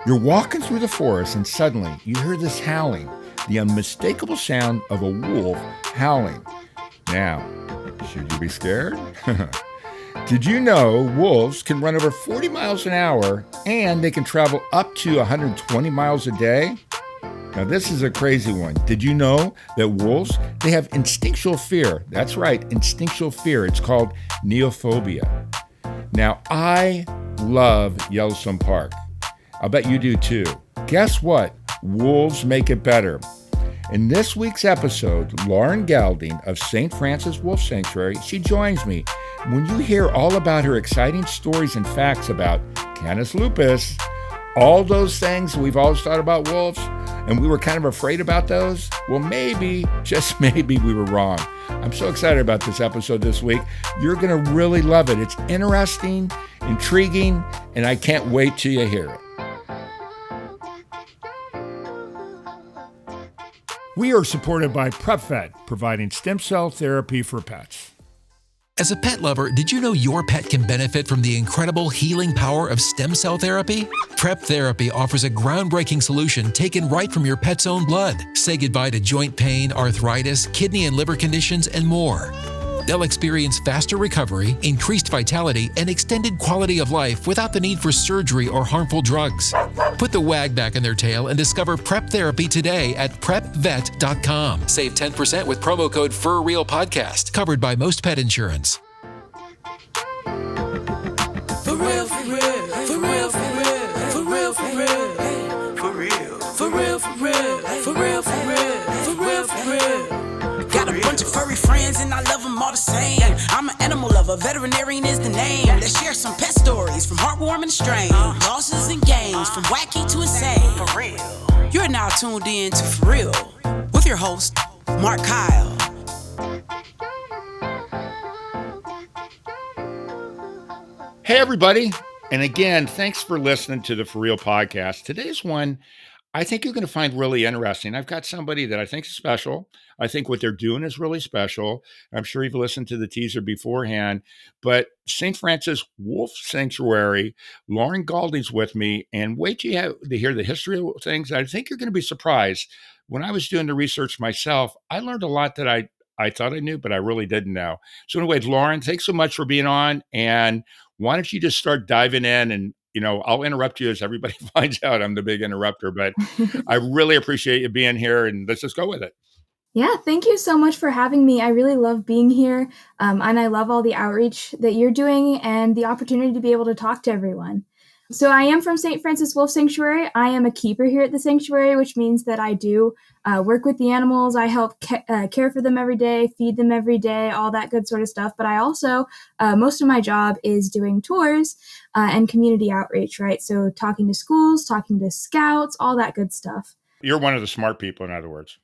You're walking through the forest and suddenly you hear this howling, the unmistakable sound of a wolf howling. Now, should you be scared? Did you know wolves can run over 40 miles an hour and they can travel up to 120 miles a day? Now, this is a crazy one. Did you know that wolves, they have instinctual fear? That's right, instinctual fear. It's called neophobia. Now, I love Yellowstone Park. I'll bet you do too. Guess what? Wolves make it better. In this week's episode, Lauren Gaulding of St. Francis Wolf Sanctuary, she joins me. When you hear all about her exciting stories and facts about Canis lupus, all those things we've always thought about wolves, and we were kind of afraid about those, well, maybe, just maybe we were wrong. I'm so excited about this episode this week. You're going to really love it. It's interesting, intriguing, and I can't wait till you hear it. We are supported by PrepVet, providing stem cell therapy for pets. As a pet lover, did you know your pet can benefit from the incredible healing power of stem cell therapy? Prep Therapy offers a groundbreaking solution taken right from your pet's own blood. Say goodbye to joint pain, arthritis, kidney and liver conditions, and more. They'll experience faster recovery, increased vitality, and extended quality of life without the need for surgery or harmful drugs. Put the wag back in their tail and discover Prep Therapy today at prepvet.com. Save 10% with promo code FurRealPodcast, covered by most pet insurance. For real, for real, for real, for real, for real, for real, for real, for real, for real, for real, for real, for real, for real. Got a bunch of furry friends and I love them all the same. I'm an animal lover, veterinarian is the name. Let's share some pet stories from heartwarming to strange, losses and gains, from wacky to insane. For real. You're now tuned in to For Real with your host, Mark Kyle. Hey, everybody. And again, thanks for listening to the For Real podcast. Today's one I think you're going to find really interesting. I've got somebody that I think is special. I think what they're doing is really special. I'm sure you've listened to the teaser beforehand, but St. Francis Wolf Sanctuary, Lauren Gaulding's with me, and wait till you have to hear the history of things. I think you're going to be surprised. When I was doing the research myself, I learned a lot that I thought I knew, but I really didn't know. So anyways, Lauren, thanks so much for being on. And why don't you just start diving in and I'll interrupt you as everybody finds out I'm the big interrupter, but I really appreciate you being here and let's just go with it. Yeah, thank you so much for having me. I really love being here. And I love all the outreach that you're doing and the opportunity to be able to talk to everyone. So I am from St. Francis Wolf Sanctuary. I am a keeper here at the sanctuary, which means that I do work with the animals. I help care for them every day, feed them every day, all that good sort of stuff. But I also, most of my job is doing tours and community outreach, right? So talking to schools, talking to scouts, all that good stuff. You're one of the smart people, in other words.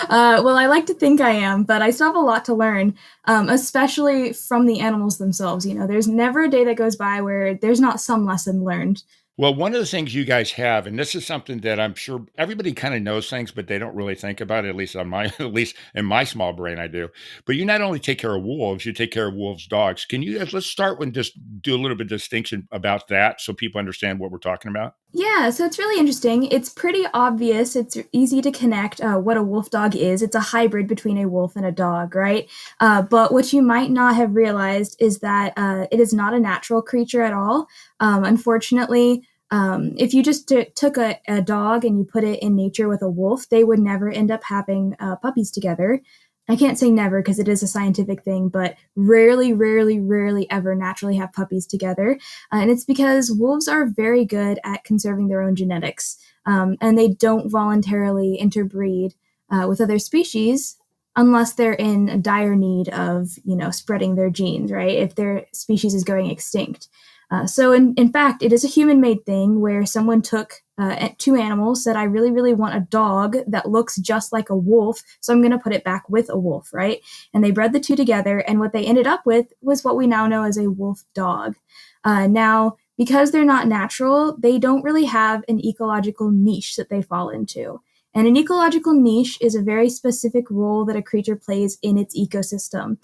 Well, I like to think I am, but I still have a lot to learn, especially from the animals themselves. There's never a day that goes by where there's not some lesson learned. Well, one of the things you guys have, and this is something that I'm sure everybody kind of knows things, but they don't really think about it, at least in my small brain, I do. But you not only take care of wolves, you take care of wolves' dogs. Can you, let's start with just do a little bit of distinction about that so people understand what we're talking about? Yeah, so it's really interesting. It's pretty obvious. It's easy to connect what a wolf dog is. It's a hybrid between a wolf and a dog, right? But what you might not have realized is that it is not a natural creature at all. Unfortunately, if you just took a dog and you put it in nature with a wolf, they would never end up having puppies together. I can't say never because it is a scientific thing, but rarely ever naturally have puppies together. And it's because wolves are very good at conserving their own genetics, and they don't voluntarily interbreed with other species unless they're in dire need of, spreading their genes, right? If their species is going extinct. So in fact, it is a human-made thing where someone took two animals, said, I really want a dog that looks just like a wolf, so I'm going to put it back with a wolf, right? And they bred the two together, and what they ended up with was what we now know as a wolf dog. Now, because they're not natural, they don't really have an ecological niche that they fall into. And an ecological niche is a very specific role that a creature plays in its ecosystem.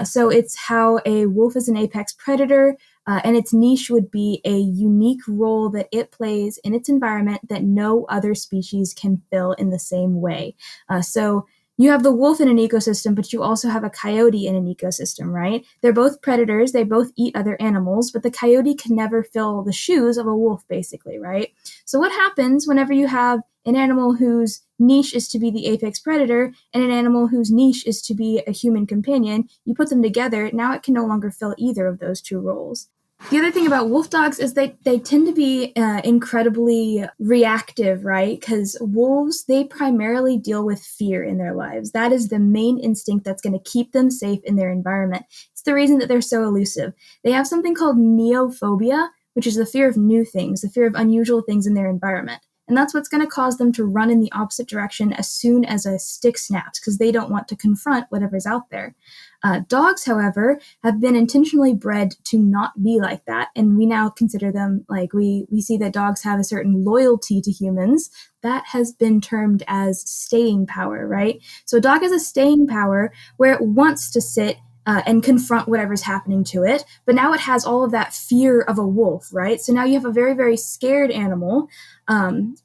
So it's how a wolf is an apex predator, and its niche would be a unique role that it plays in its environment that no other species can fill in the same way. So you have the wolf in an ecosystem, but you also have a coyote in an ecosystem, right? They're both predators. They both eat other animals, but the coyote can never fill the shoes of a wolf, basically, right? So what happens whenever you have an animal whose niche is to be the apex predator and an animal whose niche is to be a human companion? You put them together, now it can no longer fill either of those two roles. The other thing about wolf dogs is they tend to be incredibly reactive, right? Because wolves, they primarily deal with fear in their lives. That is the main instinct that's going to keep them safe in their environment. It's the reason that they're so elusive. They have something called neophobia, which is the fear of new things, the fear of unusual things in their environment. And that's what's going to cause them to run in the opposite direction as soon as a stick snaps, because they don't want to confront whatever's out there. Dogs, however, have been intentionally bred to not be like that. And we now consider them like we see that dogs have a certain loyalty to humans. That has been termed as staying power, right? So a dog has a staying power where it wants to sit and confront whatever's happening to it. But now it has all of that fear of a wolf, right? So now you have a very, very scared animal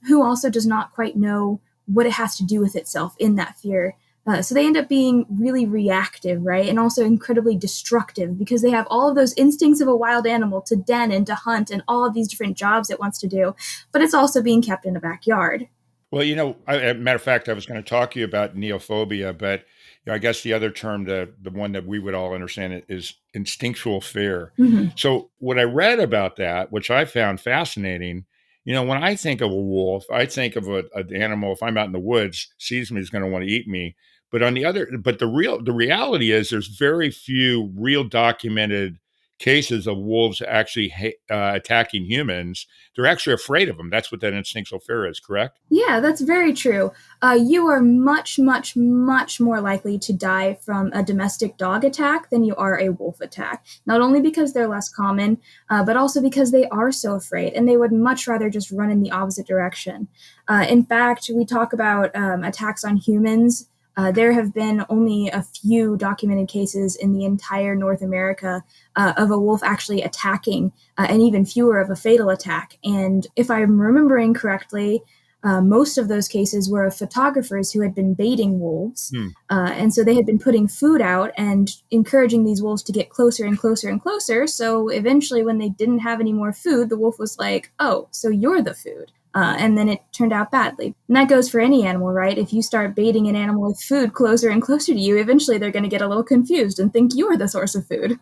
who also does not quite know what it has to do with itself in that fear. So they end up being really reactive, right? And also incredibly destructive because they have all of those instincts of a wild animal to den and to hunt and all of these different jobs it wants to do. But it's also being kept in a backyard. Well, as a matter of fact, I was going to talk to you about neophobia, but I guess the other term, the one that we would all understand, is instinctual fear. Mm-hmm. So what I read about that, which I found fascinating, when I think of a wolf, I think of an animal. If I'm out in the woods, sees me, is going to want to eat me. But the reality is, there's very few real documented cases of wolves actually attacking humans. They're actually afraid of them. That's what that instinctual fear is, correct? Yeah, that's very true. You are much, much, much more likely to die from a domestic dog attack than you are a wolf attack. Not only because they're less common, but also because they are so afraid and they would much rather just run in the opposite direction. In fact, we talk about attacks on humans. There have been only a few documented cases in the entire North America of a wolf actually attacking, and even fewer of a fatal attack. And if I'm remembering correctly, most of those cases were of photographers who had been baiting wolves. And so they had been putting food out and encouraging these wolves to get closer and closer and closer. So eventually, when they didn't have any more food, the wolf was like, oh, so you're the food. And then it turned out badly. And that goes for any animal, right? If you start baiting an animal with food closer and closer to you, eventually they're going to get a little confused and think you're the source of food.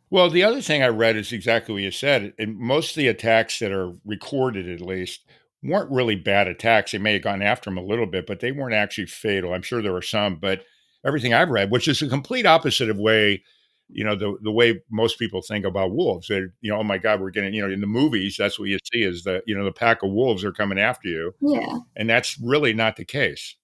Well, the other thing I read is exactly what you said. And most of the attacks that are recorded, at least, weren't really bad attacks. They may have gone after them a little bit, but they weren't actually fatal. I'm sure there were some, but everything I've read, which is a complete opposite of the way most people think about wolves. Oh my God, we're getting, in the movies, that's what you see is the pack of wolves are coming after you. Yeah. And that's really not the case.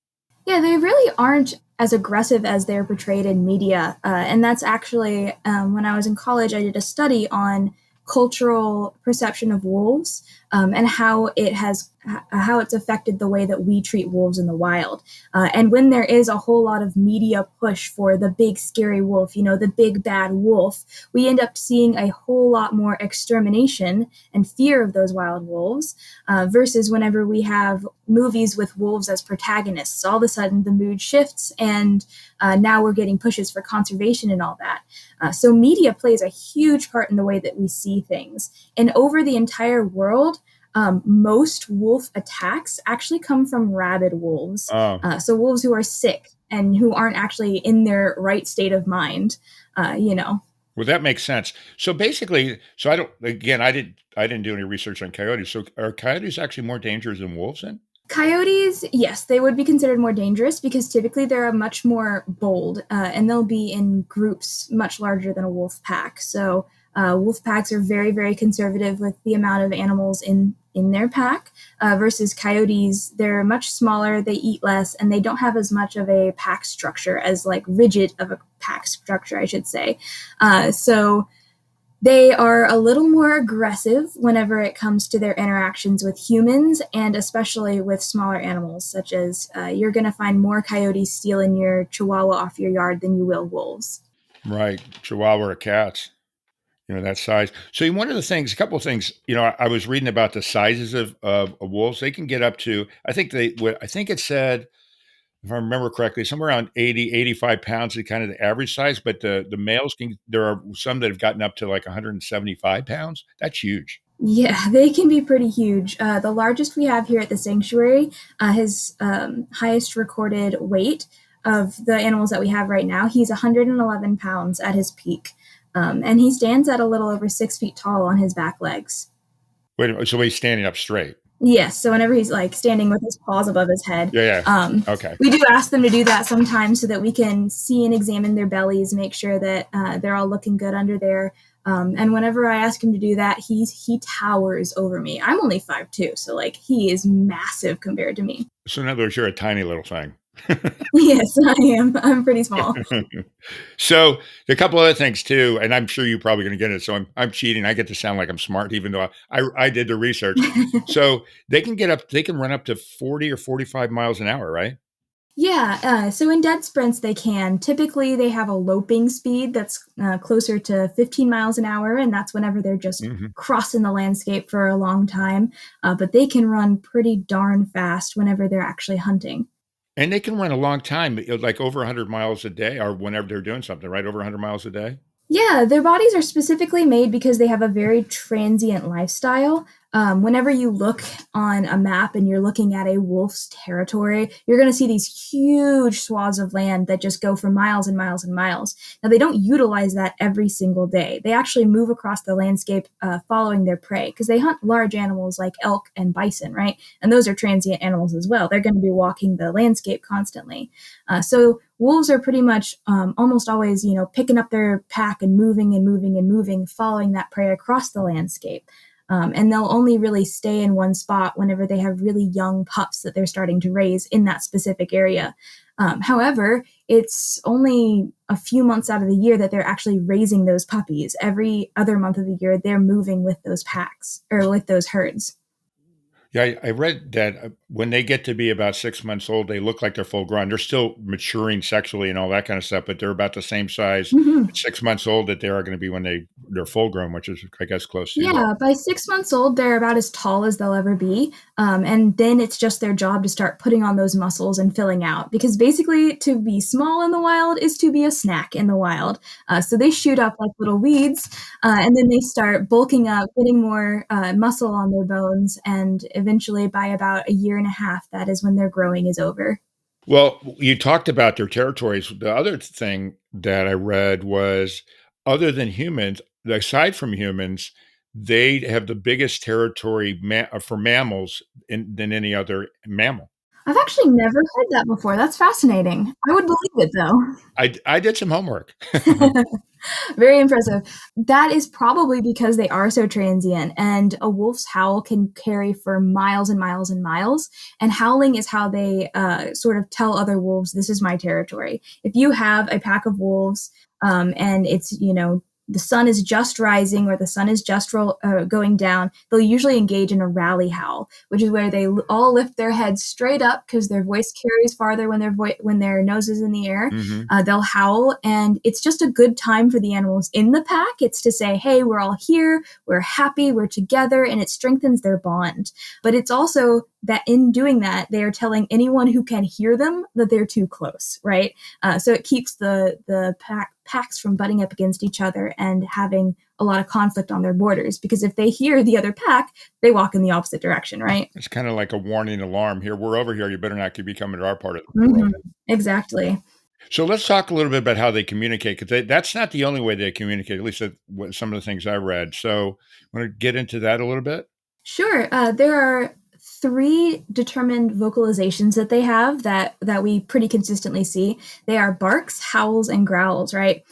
Yeah, they really aren't as aggressive as they're portrayed in media. And that's actually, when I was in college, I did a study on cultural perception of wolves and how it's affected the way that we treat wolves in the wild. And when there is a whole lot of media push for the big scary wolf, the big bad wolf, we end up seeing a whole lot more extermination and fear of those wild wolves versus whenever we have movies with wolves as protagonists. All of a sudden the mood shifts and now we're getting pushes for conservation and all that. So media plays a huge part in the way that we see things. And over the entire world, most wolf attacks actually come from rabid wolves. So wolves who are sick and who aren't actually in their right state of mind, Well, that makes sense. So basically, I didn't do any research on coyotes. So are coyotes actually more dangerous than wolves then? Coyotes, yes, they would be considered more dangerous because typically they're much more bold and they'll be in groups much larger than a wolf pack. So wolf packs are very, very conservative with the amount of animals in their pack versus coyotes. They're much smaller, they eat less, and they don't have as much of a pack structure, as like rigid of a pack structure, I should say. So They are a little more aggressive whenever it comes to their interactions with humans and especially with smaller animals, such as you're going to find more coyotes stealing your chihuahua off your yard than you will wolves. Right. Chihuahua or cats, that size. So one of the things, a couple of things, I was reading about the sizes of wolves. They can get up to, I think it said, if I remember correctly, somewhere around 80, 85 pounds is kind of the average size, but the males there are some that have gotten up to like 175 pounds. That's huge. Yeah, they can be pretty huge. The largest we have here at the sanctuary, his highest recorded weight of the animals that we have right now, he's 111 pounds at his peak. And he stands at a little over 6 feet tall on his back legs. Wait a minute, so he's standing up straight? Yes, so whenever he's like standing with his paws above his head, Yeah. Okay. we do ask them to do that sometimes so that we can see and examine their bellies, make sure that they're all looking good under there. And whenever I ask him to do that, he towers over me. I'm only 5'2", so like he is massive compared to me. So in other words, you're a tiny little thing. Yes, I am. I'm pretty small. So a couple other things too, and I'm sure you're probably going to get it. So I'm cheating. I get to sound like I'm smart, even though I did the research. So they can run up to 40 or 45 miles an hour, right? Yeah, so in dead sprints, they can. Typically, they have a loping speed that's closer to 15 miles an hour, and that's whenever they're just crossing the landscape for a long time. But they can run pretty darn fast whenever they're actually hunting. And they can run a long time, like over 100 miles a day, or whenever they're doing something, right? Over 100 miles a day. Yeah, their bodies are specifically made because they have a very transient lifestyle. Whenever you look on a map and you're looking at a wolf's territory, you're going to see these huge swaths of land that just go for miles and miles and miles. Now, they don't utilize that every single day. They actually move across the landscape following their prey because they hunt large animals like elk and bison, right? And those are transient animals as well. They're going to be walking the landscape constantly. So wolves are pretty much almost always, picking up their pack and moving and moving and moving, following that prey across the landscape. And they'll only really stay in one spot whenever they have really young pups that they're starting to raise in that specific area. However, it's only a few months out of the year that they're actually raising those puppies. Every other month of the year, they're moving with those packs or with those herds. Yeah, I read that when they get to be about 6 months old, they look like they're full grown. They're still maturing sexually and all that kind of stuff, but they're about the same size Mhm. at 6 months old that they are going to be when they're full grown, which is, I guess, close to Yeah, by 6 months old, they're about as tall as they'll ever be. And then it's just their job to start putting on those muscles and filling out. Because basically, to be small in the wild is to be a snack in the wild. So they shoot up like little weeds, and then they start bulking up, getting more muscle on their bones. And eventually, by about a year and a half, that is when their growing is over. Well, you talked about their territories. The other thing that I read was other than humans, aside from humans, they have the biggest territory for mammals than any other mammal. I've actually never heard that before. That's fascinating. I would believe it though. I did some homework. Very impressive. That is probably because they are so transient, and a wolf's howl can carry for miles and miles and miles. And howling is how they sort of tell other wolves, "This is my territory." If you have a pack of wolves, and it's the sun is just rising or the sun is just going down, they'll usually engage in a rally howl, which is where they all lift their heads straight up because their voice carries farther when their nose is in the air. Mhm. They'll howl, and it's just a good time for the animals in the pack. It's to say, hey, we're all here, we're happy, we're together, and it strengthens their bond. But it's also that in doing that, they are telling anyone who can hear them that they're too close, right? So it keeps the packs from butting up against each other and having a lot of conflict on their borders. Because if they hear the other pack, they walk in the opposite direction, right? It's kind of like a warning alarm. Here, we're over here. You better not be coming to our part of the Mhm. world. Exactly. So let's talk a little bit about how they communicate, because that's not the only way they communicate. At least some of the things I read. So, want to get into that a little bit? Sure. There are three determined vocalizations that they have that we pretty consistently see. They are barks, howls, and growls, right?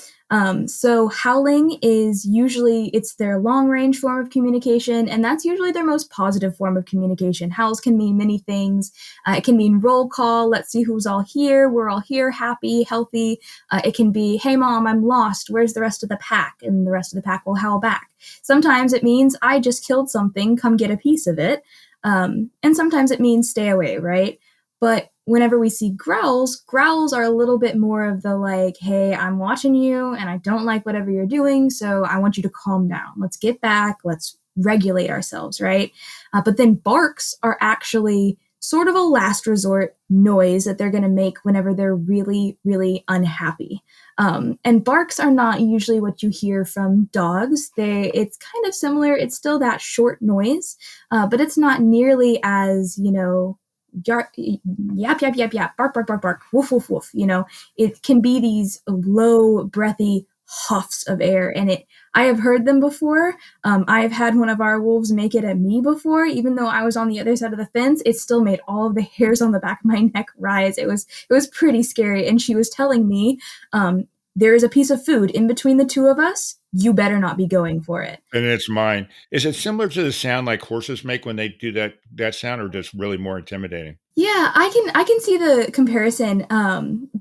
So howling is usually it's their long range form of communication, and that's usually their most positive form of communication. Howls can mean many things. It can mean roll call. Let's see who's all here. We're all here, happy, healthy. It can be, hey mom, I'm lost. Where's the rest of the pack? And the rest of the pack will howl back. Sometimes it means I just killed something. Come get a piece of it. And sometimes it means stay away, right? But whenever we see growls, growls are a little bit more of the like, hey, I'm watching you and I don't like whatever you're doing, so I want you to calm down. Let's get back. Let's regulate ourselves, right? But then barks are actually sort of a last resort noise that they're going to make whenever they're really, really unhappy. And barks are not usually what you hear from dogs. It's kind of similar. It's still that short noise, but it's not nearly as, yap, yap, yap, yap, bark, bark, bark, bark, woof, woof, woof. It can be these low, breathy huffs of air, and I have heard them before. I've had one of our wolves make it at me before, even though I was on the other side of the fence. It still made all of the hairs on the back of my neck rise. It was pretty scary, and she was telling me, there is a piece of food in between the two of us. You better not be going for it. And it's mine. Is it similar to the sound like horses make when they do that sound, or just really more intimidating? Yeah, I can see the comparison,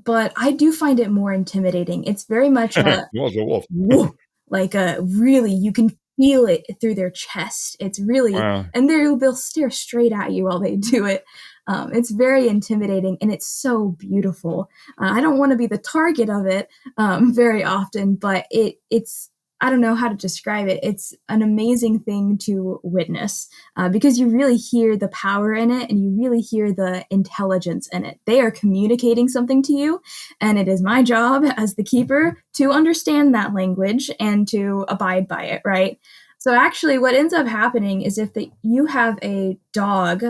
but I do find it more intimidating. It's very much a Well, it's a wolf. whoa, like a really you can feel it through their chest. It's really Wow. and they'll stare straight at you while they do it. It's very intimidating and it's so beautiful. I don't want to be the target of it very often, but it's I don't know how to describe it. It's an amazing thing to witness because you really hear the power in it and you really hear the intelligence in it. They are communicating something to you, and it is my job as the keeper to understand that language and to abide by it, right? So actually, what ends up happening is if you have a dog,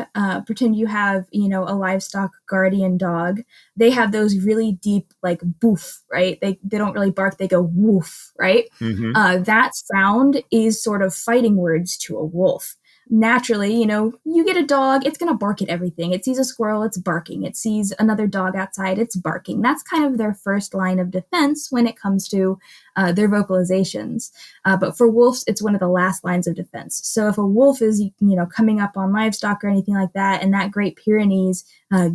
pretend you have, a livestock guardian dog, they have those really deep, like boof, right? They don't really bark, they go woof, right? Mhm. That sound is sort of fighting words to a wolf. Naturally, you get a dog, it's going to bark at everything. It sees a squirrel, it's barking. It sees another dog outside, it's barking. That's kind of their first line of defense when it comes to their vocalizations. But for wolves, it's one of the last lines of defense. So if a wolf is, coming up on livestock or anything like that, and that Great Pyrenees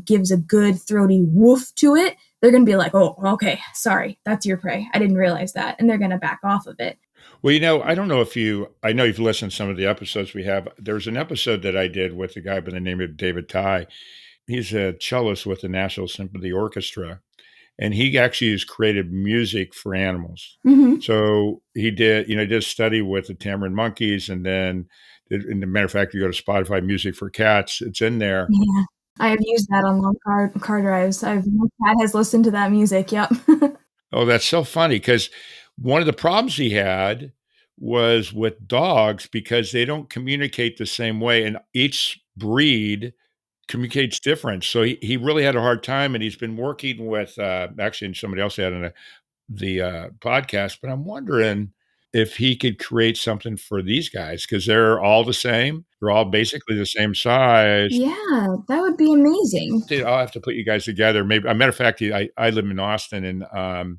gives a good throaty woof to it, they're going to be like, oh, okay, sorry, that's your prey. I didn't realize that. And they're going to back off of it. Well, I don't know if I know you've listened to some of the episodes we have. There's an episode that I did with a guy by the name of David Ty. He's a cellist with the National Symphony Orchestra, and he actually has created music for animals. Mm-hmm. So he did a study with the tamarin monkeys, and then, and a matter of fact, you go to Spotify Music for Cats, it's in there. Yeah, I have used that on long car drives. My cat has listened to that music, yep. Oh, that's so funny because one of the problems he had was with dogs because they don't communicate the same way, and each breed communicates different. So he really had a hard time, and he's been working with, actually, and somebody else had on the podcast, but I'm wondering if he could create something for these guys because they're all the same. They're all basically the same size. Yeah, that would be amazing. Dude, I'll have to put you guys together. Maybe a matter of fact, I live in Austin, and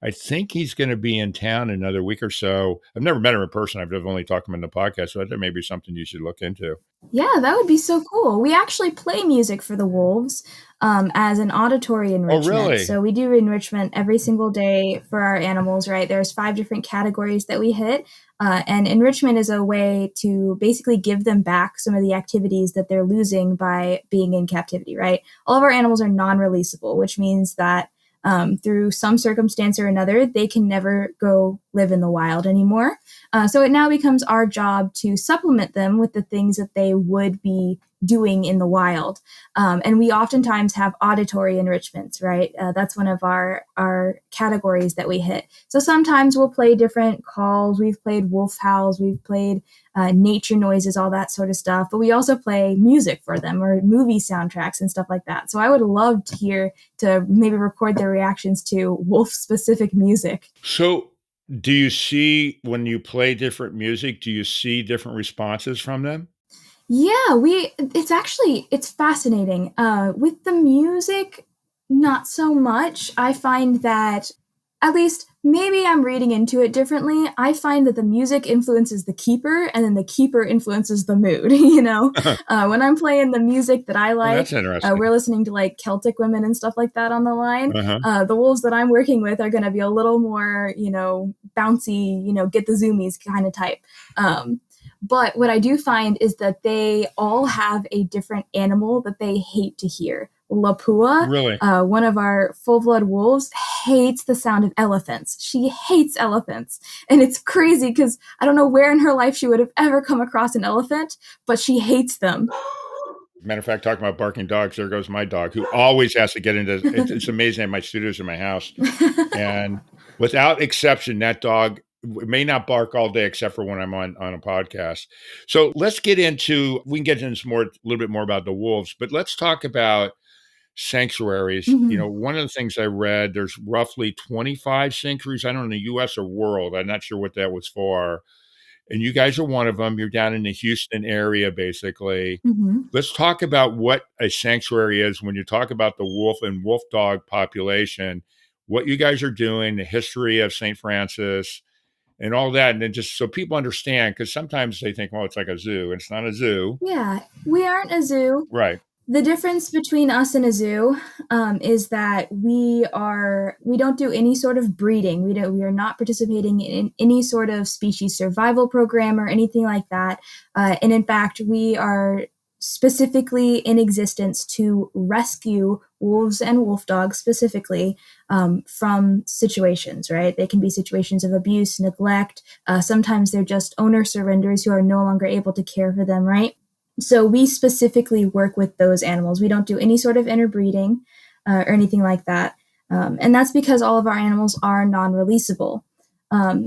I think he's going to be in town in another week or so. I've never met him in person. I've only talked to him in the podcast, so that may be something you should look into. Yeah, that would be so cool. We actually play music for the wolves as an auditory Oh, enrichment. really? So we do enrichment every single day for our animals, right? There's 5 different categories that we hit. And enrichment is a way to basically give them back some of the activities that they're losing by being in captivity, right? All of our animals are non-releasable, which means that through some circumstance or another, they can never go live in the wild anymore. So it now becomes our job to supplement them with the things that they would be doing in the wild. And we oftentimes have auditory enrichments, right? That's one of our categories that we hit. So sometimes we'll play different calls. We've played wolf howls. We've played nature noises, all that sort of stuff. But we also play music for them or movie soundtracks and stuff like that. So I would love to maybe record their reactions to wolf specific music. So, do you see when you play different music, do you see different responses from them? Yeah, it's fascinating. With the music, not so much. I find that at least Maybe I'm reading into it differently. I find that the music influences the keeper, and then the keeper influences the mood. When I'm playing the music that I Oh, like, that's interesting. we're listening to like Celtic women and stuff like that on the line. Uh-huh. The wolves that I'm working with are going to be a little more, bouncy, get the zoomies kind of type. But what I do find is that they all have a different animal that they hate to hear. Lapua, Really? one of our full blood wolves, hates the sound of elephants. She hates elephants. And it's crazy because I don't know where in her life she would have ever come across an elephant, but she hates them. Matter of fact, talking about barking dogs, there goes my dog who always has to get into it's amazing. I have my studios in my house. And without exception, that dog may not bark all day except for when I'm on a podcast. So let's get into we can get into more a little bit more about the wolves, but let's talk about sanctuaries. Mhm. One of the things I read, there's roughly 25 sanctuaries, I don't know, in the US or world. I'm not sure what that was for. And you guys are one of them. You're down in the Houston area, basically. Mhm. Let's talk about what a sanctuary is when you talk about the wolf and wolf dog population, what you guys are doing, the history of St. Francis, and all that. And then just so people understand, because sometimes they think, well, it's like a zoo. It's not a zoo. Yeah, we aren't a zoo. Right. The difference between us and a zoo is that we don't do any sort of breeding. We are not participating in any sort of species survival program or anything like that. And in fact, we are specifically in existence to rescue wolves and wolf dogs specifically from situations. Right? They can be situations of abuse, neglect. Sometimes they're just owner surrenders who are no longer able to care for them. Right? So we specifically work with those animals. We don't do any sort of interbreeding or anything like that. And that's because all of our animals are non-releasable.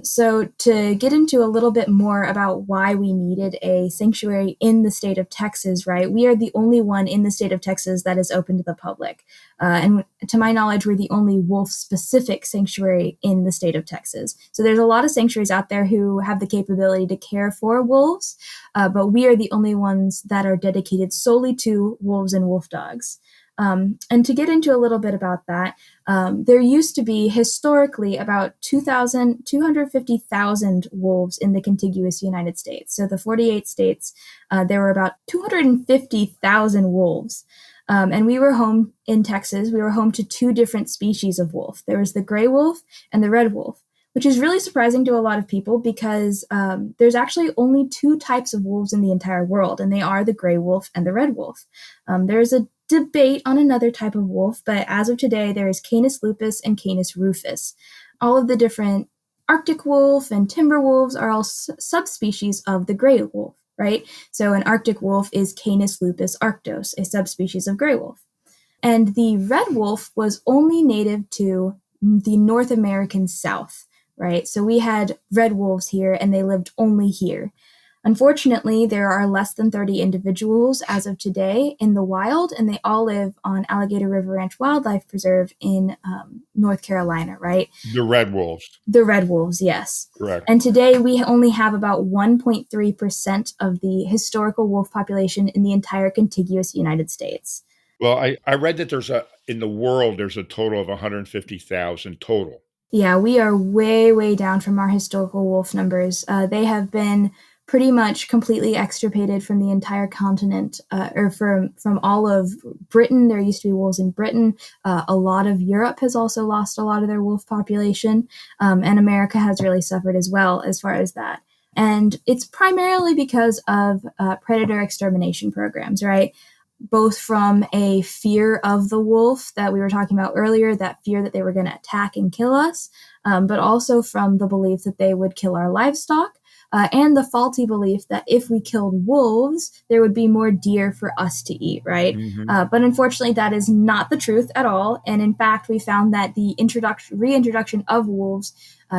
So to get into a little bit more about why we needed a sanctuary in the state of Texas, right? We are the only one in the state of Texas that is open to the public. And to my knowledge, we're the only wolf-specific sanctuary in the state of Texas. So there's a lot of sanctuaries out there who have the capability to care for wolves, but we are the only ones that are dedicated solely to wolves and wolf dogs. And to get into a little bit about that, there used to be historically about 250,000 wolves in the contiguous United States. So the 48 states, there were about 250,000 wolves. And we were home in Texas. We were home to two different species of wolf. There was the gray wolf and the red wolf, which is really surprising to a lot of people because there's actually only two types of wolves in the entire world, and they are the gray wolf and the red wolf. There's a debate on another type of wolf, but as of today, there is Canis lupus and Canis rufus. All of the different Arctic wolf and timber wolves are all subspecies of the gray wolf, right? So an Arctic wolf is Canis lupus arctos, a subspecies of gray wolf. And the red wolf was only native to the North American South, right? So we had red wolves here and they lived only here. Unfortunately, there are less than 30 individuals as of today in the wild, and they all live on Alligator River Ranch Wildlife Preserve in North Carolina, right? The red wolves. The red wolves, yes. Correct. And today we only have about 1.3% of the historical wolf population in the entire contiguous United States. Well, I read that in the world, there's a total of 150,000 total. Yeah, we are way, way down from our historical wolf numbers. They have been pretty much completely extirpated from the entire continent, or from all of Britain. There used to be wolves in Britain. A lot of Europe has also lost a lot of their wolf population, and America has really suffered as well as far as that. And it's primarily because of predator extermination programs, right? Both from a fear of the wolf that we were talking about earlier, that fear that they were going to attack and kill us, but also from the belief that they would kill our livestock, and the faulty belief that if we killed wolves, there would be more deer for us to eat, right? Mhm. But unfortunately, that is not the truth at all. And in fact, we found that the reintroduction of wolves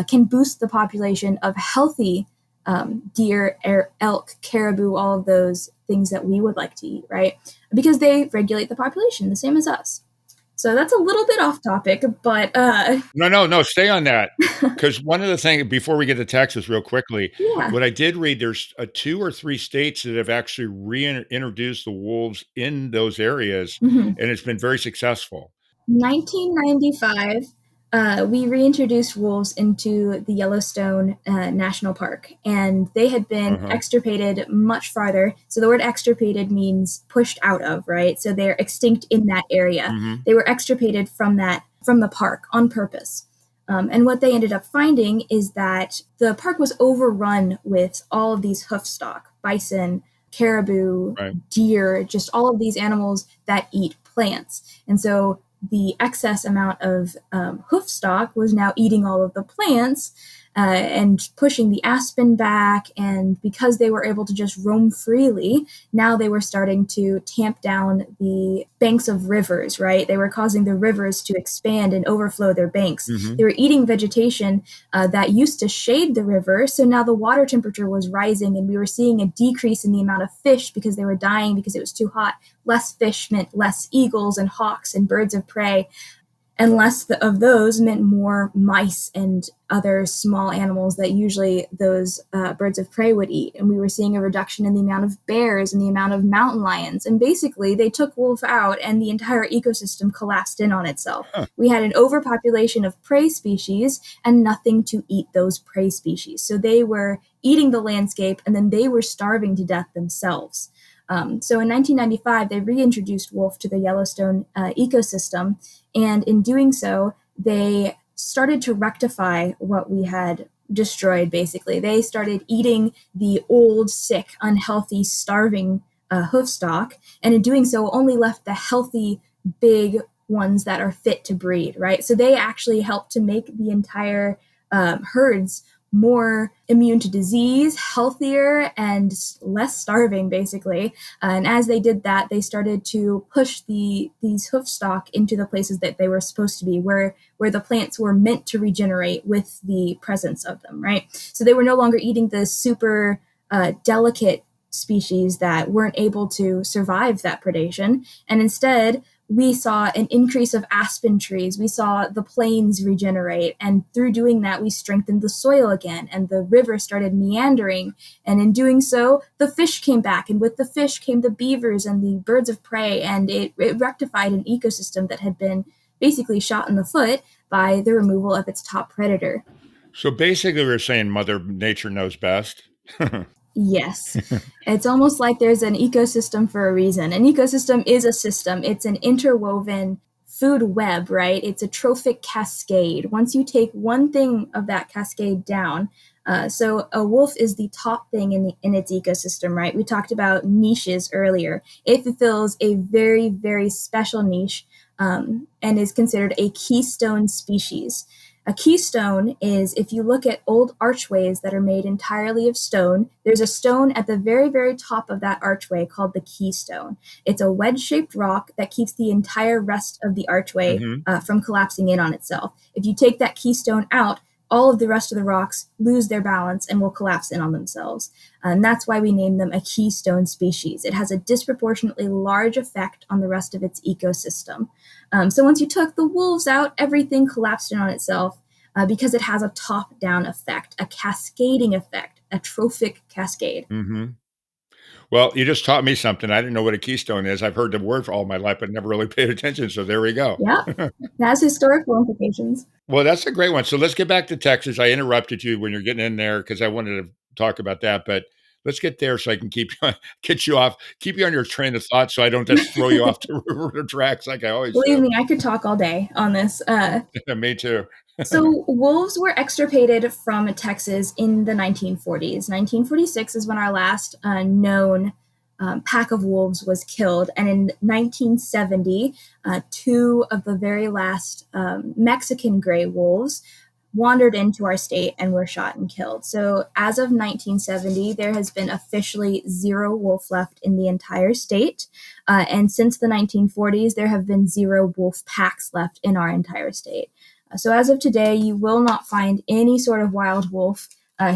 can boost the population of healthy deer, elk, caribou, all of those things that we would like to eat, right? Because they regulate the population the same as us. So that's a little bit off topic, but No, stay on that. Because one of the things before we get to Texas real quickly, yeah. what I did read, there's, 2 or 3 states that have actually reintroduced the wolves in those areas, Mhm. and it's been very successful. 1995, we reintroduced wolves into the Yellowstone National Park, and they had been extirpated much farther. So the word extirpated means pushed out of, right? So they're extinct in that area. They were extirpated from the park on purpose. And what they ended up finding is that the park was overrun with all of these hoof stock, bison, caribou, deer, just all of these animals that eat plants. And so the excess amount of hoof stock was now eating all of the plants and pushing the aspen back. And because they were able to just roam freely, now they were starting to tamp down the banks of rivers, right? They were causing the rivers to expand and overflow their banks. They were eating vegetation that used to shade the river. So now the water temperature was rising, and we were seeing a decrease in the amount of fish because they were dying because it was too hot. Less fish meant less eagles and hawks and birds of prey. And less of those meant more mice and other small animals that usually those birds of prey would eat. And we were seeing a reduction in the amount of bears and the amount of mountain lions. And basically, they took wolf out and the entire ecosystem collapsed in on itself. We had an overpopulation of prey species and nothing to eat those prey species. So they were eating the landscape, and then they were starving to death themselves. So in 1995, they reintroduced wolf to the Yellowstone ecosystem. And in doing so, they started to rectify what we had destroyed, basically. They started eating the old, sick, unhealthy, starving hoof stock. And in doing so, only left the healthy, big ones that are fit to breed, right? So they actually helped to make the entire herds more immune to disease, healthier, and less starving, basically. And as they did that, they started to push these hoof stock into the places that they were supposed to be, where the plants were meant to regenerate with the presence of them, right? So they were no longer eating the super delicate species that weren't able to survive that predation. And instead, we saw an increase of aspen trees. We saw the plains regenerate. And through doing that, we strengthened the soil again, and the river started meandering. And in doing so, the fish came back. And with the fish came the beavers and the birds of prey. And it rectified an ecosystem that had been basically shot in the foot by the removal of its top predator. So basically, we're saying Mother Nature knows best. Yes. It's almost like there's an ecosystem for a reason. An ecosystem is a system. It's an interwoven food web, right? It's a trophic cascade. Once you take one thing of that cascade down, so a wolf is the top thing in its ecosystem, right? We talked about niches earlier. It fulfills a very, very special niche and is considered a keystone species. A keystone is, if you look at old archways that are made entirely of stone, there's a stone at the very, very top of that archway called the keystone. It's a wedge-shaped rock that keeps the entire rest of the archway from collapsing in on itself. If you take that keystone out, all of the rest of the rocks lose their balance and will collapse in on themselves. And that's why we name them a keystone species. It has a disproportionately large effect on the rest of its ecosystem. So once you took the wolves out, everything collapsed in on itself because it has a top-down effect, a cascading effect, a trophic cascade. Well, you just taught me something. I didn't know what a keystone is. I've heard the word for all my life, but never really paid attention. So there we go. Yeah, that has historical implications. Well, that's a great one. So let's get back to Texas. I interrupted you when you're getting in there because I wanted to talk about that, but let's get there so I can get you off, keep you on your train of thought so I don't just throw you off the tracks like I always Believe do. me, I could talk all day on this. Me too. So wolves were extirpated from Texas in the 1940s. 1946 is when our last known pack of wolves was killed. And in 1970, two of the very last Mexican gray wolves wandered into our state and were shot and killed. So as of 1970, there has been officially 0 wolf left in the entire state. And since the 1940s, there have been 0 wolf packs left in our entire state. So as of today, you will not find any sort of wild wolf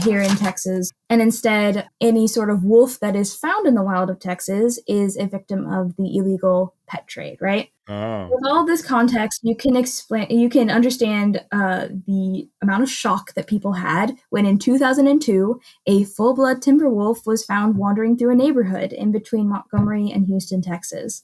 here in Texas. And instead, any sort of wolf that is found in the wild of Texas is a victim of the illegal pet trade, right? Oh. With all this context, you can understand the amount of shock that people had when in 2002, a full-blood timber wolf was found wandering through a neighborhood in between Montgomery and Houston, Texas.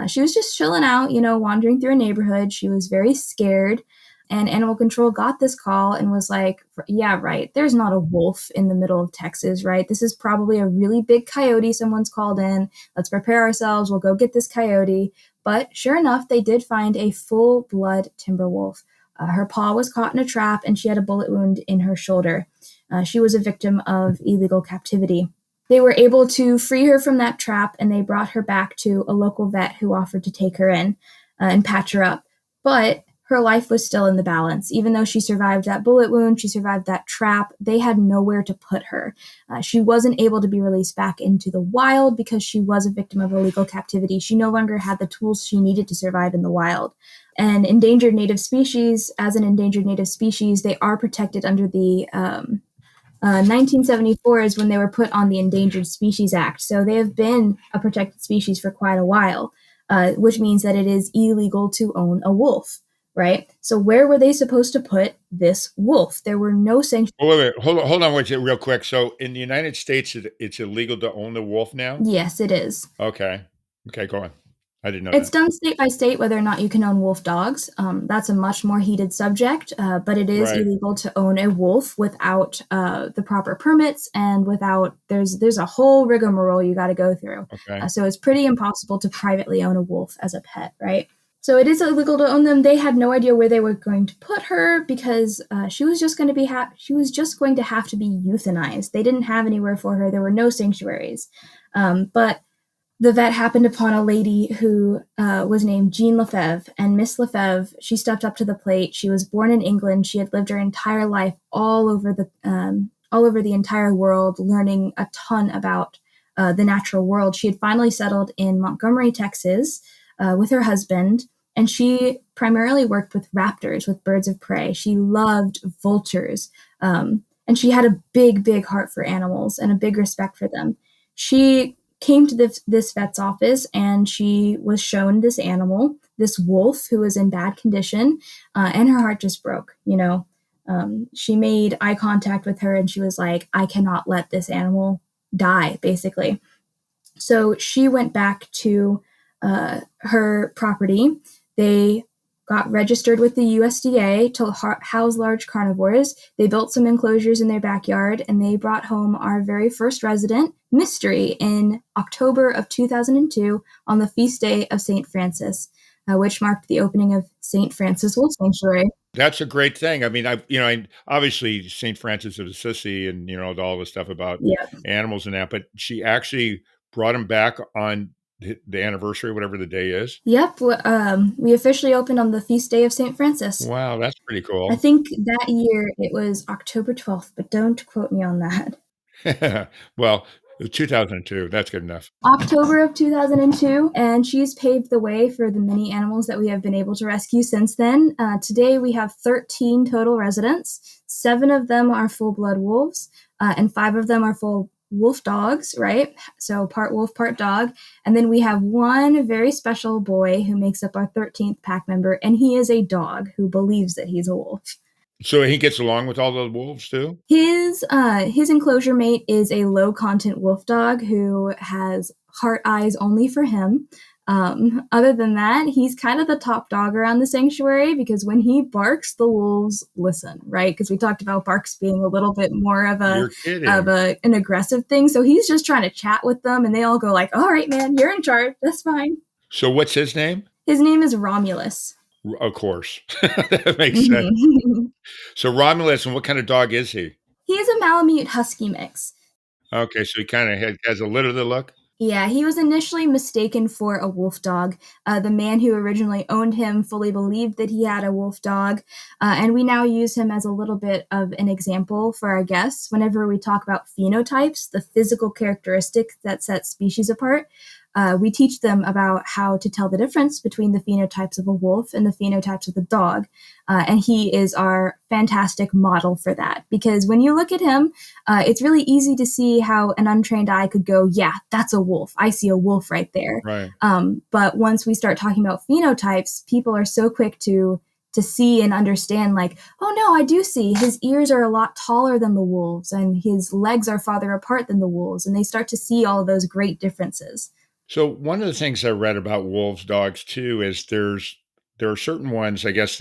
She was just chilling out, wandering through a neighborhood. She was very scared. And animal control got this call and was like, yeah, right, there's not a wolf in the middle of Texas, right? This is probably a really big coyote someone's called in. Let's prepare ourselves. We'll go get this coyote. But sure enough, they did find a full-blood timber wolf. Her paw was caught in a trap, and she had a bullet wound in her shoulder. She was a victim of illegal captivity. They were able to free her from that trap, and they brought her back to a local vet who offered to take her in and patch her up. But her life was still in the balance. Even though she survived that bullet wound, she survived that trap, they had nowhere to put her. She wasn't able to be released back into the wild because she was a victim of illegal captivity. She no longer had the tools she needed to survive in the wild. And endangered native species, as an endangered native species, they are protected under the 1974 is when they were put on the Endangered Species Act. So they have been a protected species for quite a while, which means that it is illegal to own a wolf, right? So where were they supposed to put this wolf? There were no sanctions. Oh, wait, wait. Hold on with you real quick. So in the United States, it's illegal to own the wolf now? Yes, it is. Okay. Okay, go on. I didn't know It's that. done state by state whether or not you can own wolf dogs. That's a much more heated subject, but it is Right. illegal to own a wolf without the proper permits and without there's a whole rigmarole you got to go through. Okay. So it's pretty impossible to privately own a wolf as a pet, right? So it is illegal to own them. They had no idea where they were going to put her because she was just going to be she was just going to have to be euthanized. They didn't have anywhere for her. There were no sanctuaries, but the vet happened upon a lady who was named Jean Lefebvre, and Miss Lefebvre, she stepped up to the plate. She was born in England. She had lived her entire life all over the entire world, learning a ton about the natural world. She had finally settled in Montgomery, Texas, with her husband, and she primarily worked with raptors, with birds of prey. She loved vultures, and she had a big, big heart for animals and a big respect for them. She came to this vet's office, and she was shown this animal, this wolf who was in bad condition, and her heart just broke. She made eye contact with her, and she was like, I cannot let this animal die, basically. So she went back to her property. They got registered with the USDA to house large carnivores. They built some enclosures in their backyard, and they brought home our very first resident, Mystery, in October of 2002 on the feast day of St. Francis, which marked the opening of St. Francis Wolf Sanctuary. That's a great thing. I mean, obviously St. Francis of Assisi and, all the stuff about Yeah. animals and that, but she actually brought him back on the anniversary, whatever the day is. Yep. We officially opened on the feast day of St. Francis. Wow, that's pretty I cool. think that year it was October 12th, but don't quote me on that. Well, 2002, that's good enough. October of 2002, and she's paved the way for the many animals that we have been able to rescue since then. Today we have 13 total residents. 7 of them are full-blood wolves, and 5 of them are full wolf dogs, right? So part wolf, part dog. And then we have one very special boy who makes up our 13th pack member, and he is a dog who believes that he's a wolf. So he gets along with all the wolves too? His enclosure mate is a low content wolf dog who has heart eyes only for him. Other than that, he's kind of the top dog around the sanctuary because when he barks, the wolves listen, right? Because we talked about barks being a little bit more of You're kidding. an aggressive thing. So he's just trying to chat with them, and they all go like, "All right, man, you're in charge. That's fine." So what's his name? His name is Romulus. Of course. That makes sense. So Romulus, and what kind of dog is he? He's a Malamute Husky mix. Okay, so he kind of has a little of the look? Yeah, he was initially mistaken for a wolf dog. The man who originally owned him fully believed that he had a wolf dog, and we now use him as a little bit of an example for our guests. Whenever we talk about phenotypes, the physical characteristics that set species apart, we teach them about how to tell the difference between the phenotypes of a wolf and the phenotypes of the dog. And he is our fantastic model for that. Because when you look at him, it's really easy to see how an untrained eye could go, yeah, that's a wolf. I see a wolf right there. Right. But once we start talking about phenotypes, people are so quick to see and understand, like, oh no, I do see his ears are a lot taller than the wolves and his legs are farther apart than the wolves. And they start to see all of those great differences. So one of the things I read about wolves, dogs too, is there are certain ones, I guess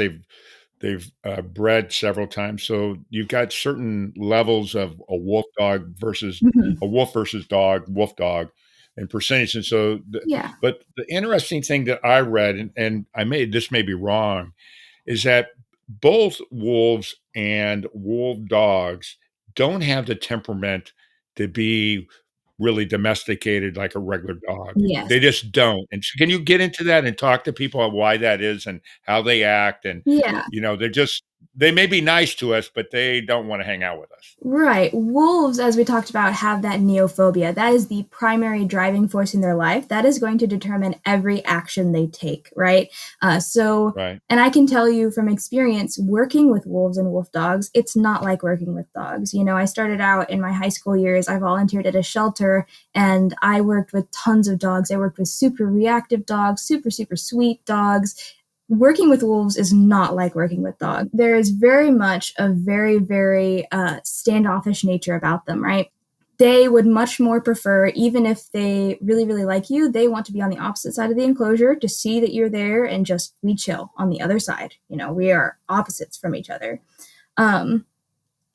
they've bred several times. So you've got certain levels of a Mhm. wolf versus dog, wolf dog, and percentage. And so, Yeah. but the interesting thing that I read, and this may be wrong, is that both wolves and wolf dogs don't have the temperament to be really domesticated like a regular dog. Yes. They just don't. And so can you get into that and talk to people on why that is and how they act? And, Yeah. they may be nice to us, but they don't want to hang out with us. Right. Wolves, as we talked about, have that neophobia. That is the primary driving force in their life. That is going to determine every action they take, right? Right. And I can tell you from experience, working with wolves and wolf dogs, it's not like working with dogs. I started out in my high school years, I volunteered at a shelter, and I worked with tons of dogs. I worked with super reactive dogs, super, super sweet dogs. Working with wolves is not like working with dogs. There is very much a very, very standoffish nature about them, right? They would much more prefer, even if they really, really like you, they want to be on the opposite side of the enclosure to see that you're there and just we chill on the other side. We are opposites from each other. Um,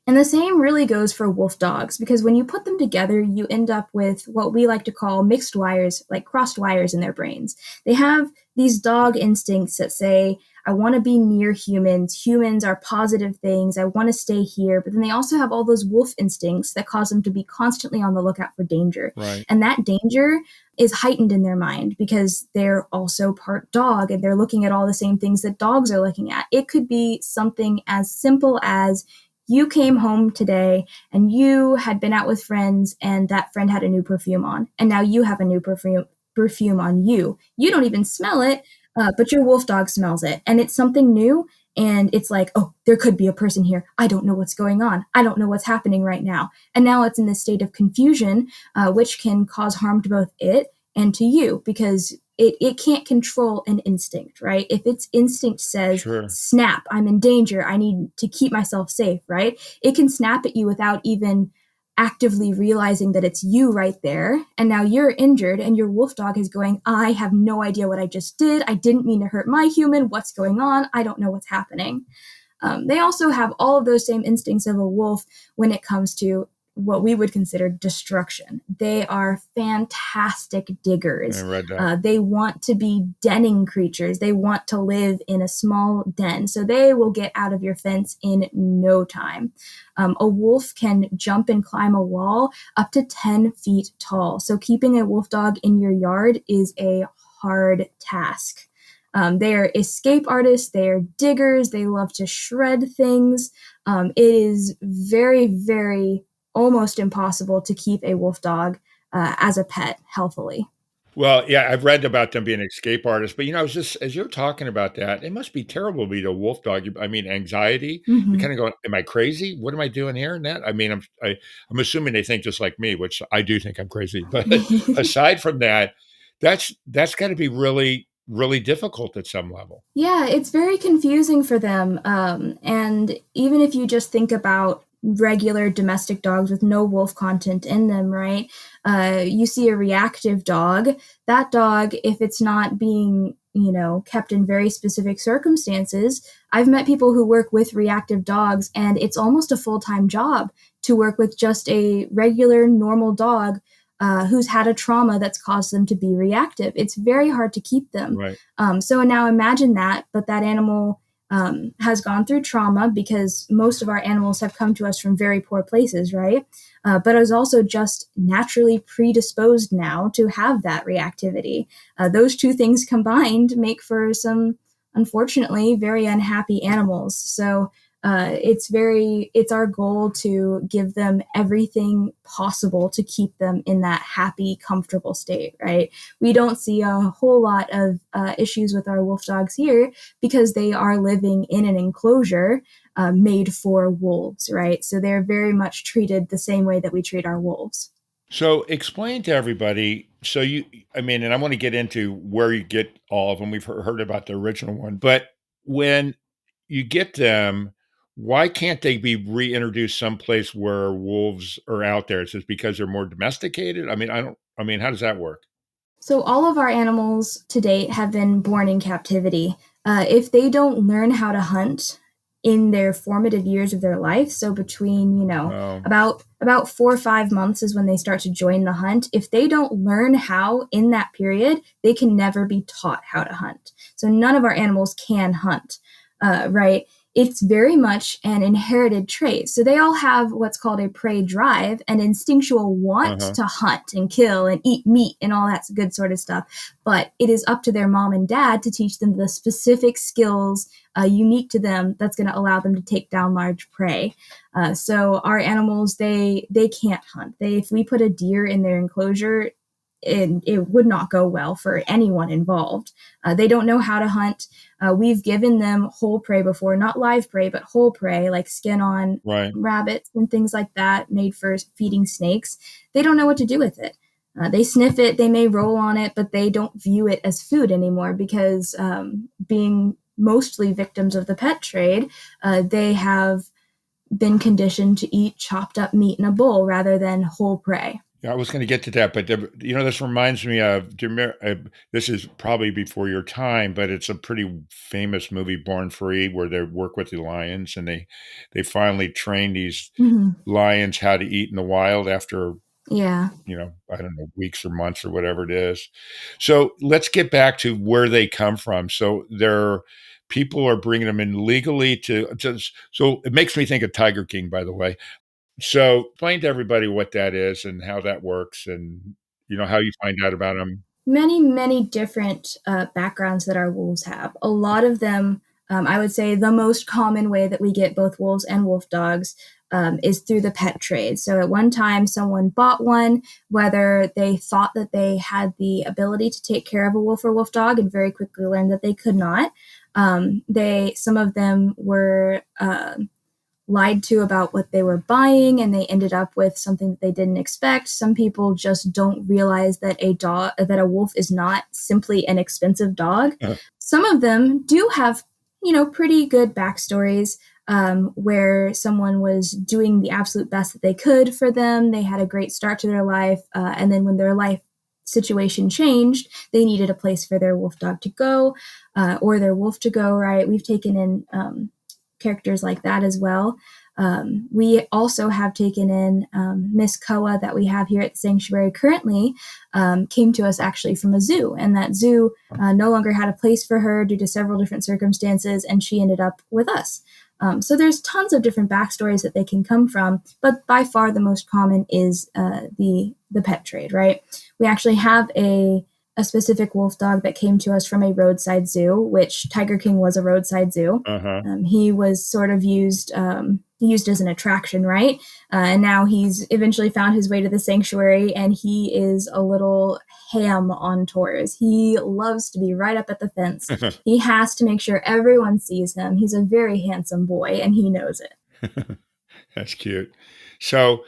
and the same really goes for wolf dogs, because when you put them together, you end up with what we like to call mixed wires, like crossed wires in their brains. They have these dog instincts that say, I want to be near humans. Humans are positive things. I want to stay here. But then they also have all those wolf instincts that cause them to be constantly on the lookout for danger. Right. And that danger is heightened in their mind because they're also part dog and they're looking at all the same things that dogs are looking at. It could be something as simple as you came home today and you had been out with friends and that friend had a new perfume on, and now you have a new perfume on you. You don't even smell it, but your wolf dog smells it, and it's something new. And it's like, oh, there could be a person here. I don't know what's going on. I don't know what's happening right now. And now it's in this state of confusion, which can cause harm to both it and to you, because it can't control an instinct, right? If its instinct says, Sure. snap, I'm in danger, I need to keep myself safe, right? It can snap at you without even actively realizing that it's you right there. And now you're injured, and your wolf dog is going, I have no idea what I just did. I didn't mean to hurt my human. What's going on? I don't know what's happening. They also have all of those same instincts of a wolf when it comes to what we would consider destruction. They are fantastic I diggers. read that. They want to be denning creatures. They want to live in a small den. So they will get out of your fence in no time. A wolf can jump and climb a wall up to 10 feet tall. So keeping a wolf dog in your yard is a hard task. They are escape artists, they are diggers, they love to shred things. It is very, very almost impossible to keep a wolf dog as a pet healthily. Well, yeah, I've read about them being escape artists, but, I was just as you're talking about that, it must be terrible to be the wolf dog. I mean, anxiety. You Mhm. kinda go, "Am I crazy? What am I doing here and that?" I mean, I'm assuming they think just like me, which I do think I'm crazy, but aside from that, that's gotta be really, really difficult at some level. Yeah, it's very confusing for them. And even if you just think about regular domestic dogs with no wolf content in them, right? You see a reactive dog. That dog, if it's not being, kept in very specific circumstances, I've met people who work with reactive dogs, and it's almost a full time job to work with just a regular, normal dog who's had a trauma that's caused them to be reactive. It's very hard to keep them. Right. So now imagine that, but that animal has gone through trauma, because most of our animals have come to us from very poor places, right? But is also just naturally predisposed now to have that reactivity. Those two things combined make for some, unfortunately, very unhappy animals. So it's our goal to give them everything possible to keep them in that happy, comfortable state, right? We don't see a whole lot of issues with our wolf dogs here because they are living in an enclosure made for wolves, right? So they're very much treated the same way that we treat our wolves. So explain to everybody. I mean, and I want to get into where you get all of them. We've heard about the original one, but when you get them, why can't they be reintroduced someplace where wolves are out there? It's just because they're more domesticated. I mean, how does that work? So all of our animals to date have been born in captivity. If they don't learn how to hunt in their formative years of their life. So between, Oh, about 4 or 5 months is when they start to join the hunt. If they don't learn how in that period, they can never be taught how to hunt. So none of our animals can hunt, right? It's very much an inherited trait. So they all have what's called a prey drive, an instinctual want uh-huh. to hunt and kill and eat meat and all that good sort of stuff. But it is up to their mom and dad to teach them the specific skills unique to them that's going to allow them to take down large prey. So our animals, they can't hunt. If we put a deer in their enclosure, it would not go well for anyone involved. They don't know how to hunt. We've given them whole prey before, not live prey, but whole prey, like skin on Right. rabbits and things like that, made for feeding snakes. They don't know what to do with it. They sniff it, they may roll on it, but they don't view it as food anymore because being mostly victims of the pet trade, they have been conditioned to eat chopped up meat in a bowl rather than whole prey. Yeah, I was going to get to that, but this reminds me of. This is probably before your time, but it's a pretty famous movie, Born Free, where they work with the lions, and they finally train these Mm-hmm. lions how to eat in the wild after Yeah. I don't know, weeks or months or whatever it is. So let's get back to where they come from. So people are bringing them in legally so it makes me think of Tiger King, by the way. So explain to everybody what that is and how that works and, how you find out about them. Many, many different backgrounds that our wolves have. A lot of them, I would say the most common way that we get both wolves and wolf dogs is through the pet trade. So at one time, someone bought one, whether they thought that they had the ability to take care of a wolf or wolf dog and very quickly learned that they could not. Some of them were lied to about what they were buying and they ended up with something that they didn't expect. Some people just don't realize that a wolf is not simply an expensive dog. Uh, Some of them do have, pretty good backstories where someone was doing the absolute best that they could for them. They had a great start to their life. And then when their life situation changed, they needed a place for their wolf dog to go or their wolf to go, right? We've taken in characters like that as well. We also have taken in Miss Koa that we have here at the sanctuary currently, came to us actually from a zoo, and that zoo no longer had a place for her due to several different circumstances, and she ended up with us. So there's tons of different backstories that they can come from, but by far the most common is the pet trade, right? We actually have a specific wolf dog that came to us from a roadside zoo, which Tiger King was a roadside zoo. uh-huh. He was sort of used as an attraction, right? And now he's eventually found his way to the sanctuary, and he is a little ham on tours. He loves to be right up at the fence. He has to make sure everyone sees him. He's a very handsome boy, and he knows it. That's cute. So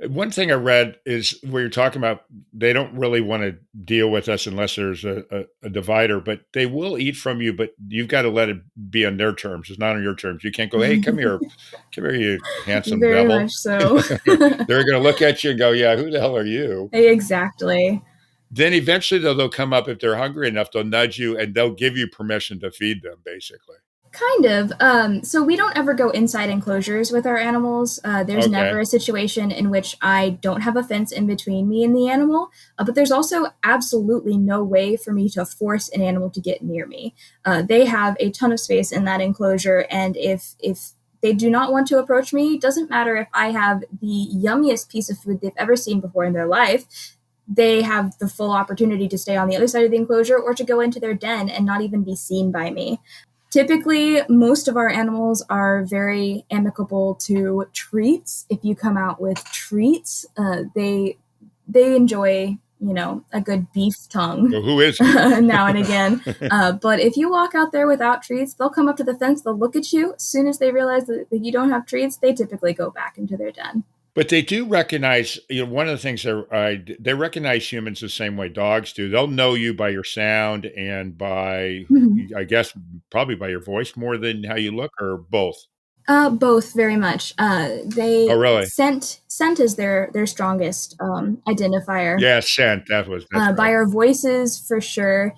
one thing I read is where you're talking about they don't really want to deal with us unless there's a divider, but they will eat from you, but you've got to let it be on their terms. It's not on your terms. You can't go, hey, come here, you handsome Very devil. much so. They're going to look at you and go, yeah, who the hell are you? Exactly. Then eventually they'll come up if they're hungry enough, they'll nudge you and they'll give you permission to feed them, basically. Kind of. So we don't ever go inside enclosures with our animals. There's Okay. never a situation in which I don't have a fence in between me and the animal. But there's also absolutely no way for me to force an animal to get near me. They have a ton of space in that enclosure, and if they do not want to approach me, doesn't matter if I have the yummiest piece of food they've ever seen before in their life. They have the full opportunity to stay on the other side of the enclosure or to go into their den and not even be seen by me. Typically, most of our animals are very amicable to treats. If you come out with treats, they enjoy, a good beef tongue. So who is now and again. But if you walk out there without treats, they'll come up to the fence, they'll look at you. As soon as they realize that you don't have treats, they typically go back into their den. But they do recognize, one of the things they recognize humans the same way dogs do. They'll know you by your sound and by, Mhm. I guess, probably by your voice more than how you look, or both. Both very much. Oh, They really? scent is their strongest identifier. Yeah, scent. That's By right. our voices, for sure.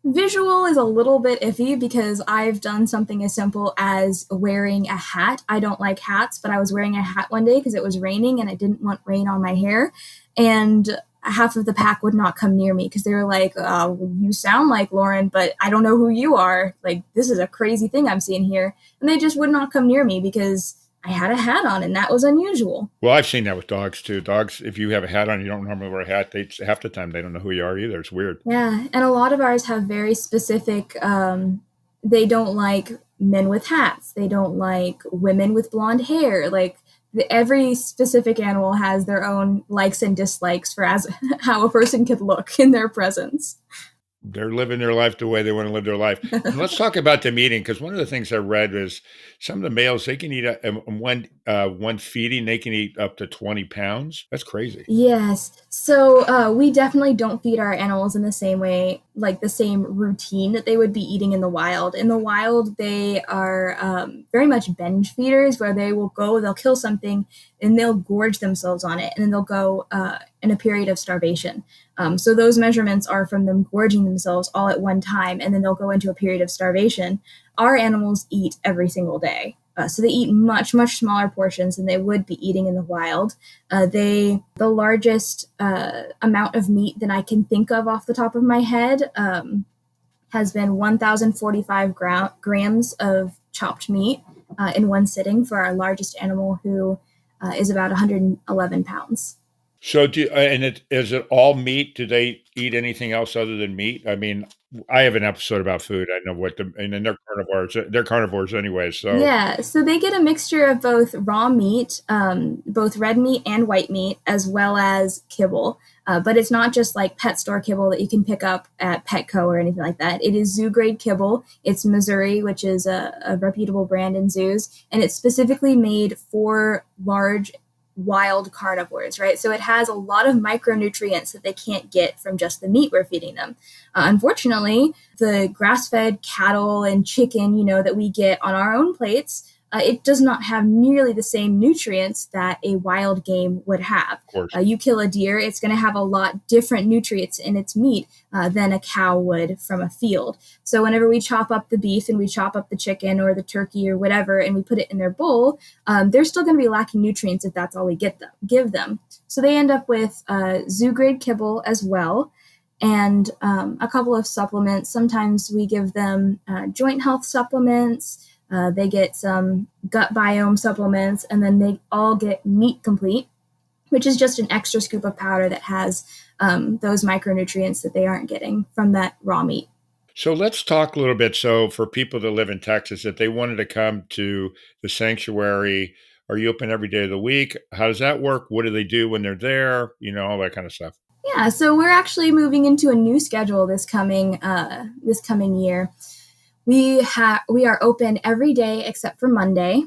Visual is a little bit iffy because I've done something as simple as wearing a hat. I don't like hats, but I was wearing a hat one day because it was raining and I didn't want rain on my hair. And half of the pack would not come near me because they were like, you sound like Lauren, but I don't know who you are. Like, this is a crazy thing I'm seeing here. And they just would not come near me because I had a hat on and that was unusual. Well, I've seen that with dogs too. Dogs, if you have a hat on, you don't normally wear a hat. They half the time they don't know who you are either. It's weird. Yeah, and a lot of ours have very specific, they don't like men with hats. They don't like women with blonde hair. Like every specific animal has their own likes and dislikes for as how a person could look in their presence. They're living their life the way they want to live their life. And let's talk about them eating, because one of the things I read is some of the males, they can eat one feeding, they can eat up to 20 pounds. That's crazy. Yes. So we definitely don't feed our animals in the same way, like the same routine that they would be eating in the wild. In the wild, they are very much binge feeders where they'll kill something and they'll gorge themselves on it. And then they'll go in a period of starvation. So those measurements are from them gorging themselves all at one time, and then they'll go into a period of starvation. Our animals eat every single day. So they eat much, much smaller portions than they would be eating in the wild. The largest amount of meat that I can think of off the top of my head has been 1,045 grams of chopped meat in one sitting for our largest animal, who is about 111 pounds. So is it all meat? Do they eat anything else other than meat? I mean, I have an episode about food. I know and then they're carnivores. They're carnivores anyway. So Yeah, so they get a mixture of both raw meat, both red meat and white meat, as well as kibble. But it's not just like pet store kibble that you can pick up at Petco or anything like that. It is zoo grade kibble. It's Missouri, which is a reputable brand in zoos, and it's specifically made for large wild carnivores, right? So it has a lot of micronutrients that they can't get from just the meat we're feeding them. Unfortunately, the grass-fed cattle and chicken, that we get on our own plates, it does not have nearly the same nutrients that a wild game would have. of course. You kill a deer, it's going to have a lot different nutrients in its meat than a cow would from a field. So whenever we chop up the beef and we chop up the chicken or the turkey or whatever, and we put it in their bowl, they're still going to be lacking nutrients if that's all we give them. So they end up with zoo grade kibble as well, and a couple of supplements. Sometimes we give them joint health supplements. They get some gut biome supplements, and then they all get Meat Complete, which is just an extra scoop of powder that has those micronutrients that they aren't getting from that raw meat. So let's talk a little bit. So for people that live in Texas, if they wanted to come to the sanctuary, are you open every day of the week? How does that work? What do they do when they're there? All that kind of stuff. Yeah, so we're actually moving into a new schedule this coming year. We are open every day except for Monday.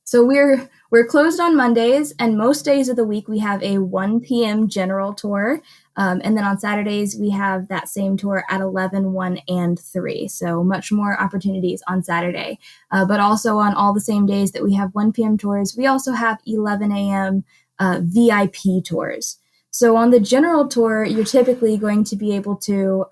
So we're closed on Mondays, and most days of the week we have a 1 p.m. general tour. And then on Saturdays, we have that same tour at 11, 1, and 3. So much more opportunities on Saturday. But also on all the same days that we have 1 p.m. tours, we also have 11 a.m. VIP tours. So on the general tour, you're typically going to be able to